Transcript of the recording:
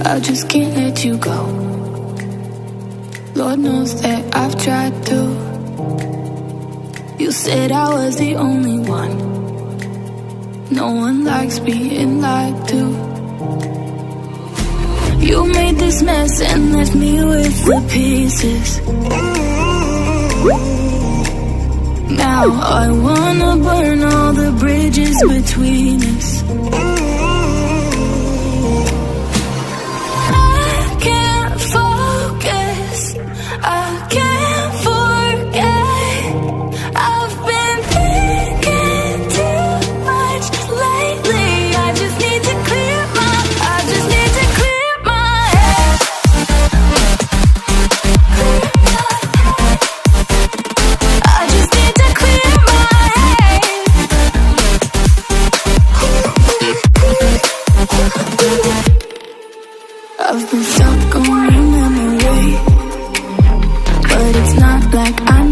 I just can't let you go. Lord knows that I've tried to. You said I was the only one. No one likes being lied to. You made this mess and left me with the pieces. Now I wanna burn all the bridges between us. I can't focus, I can't forget. I've been thinking too much lately. I just need to clear my head. I just need to clear my head. I've been stuck on your memory, but it's not like I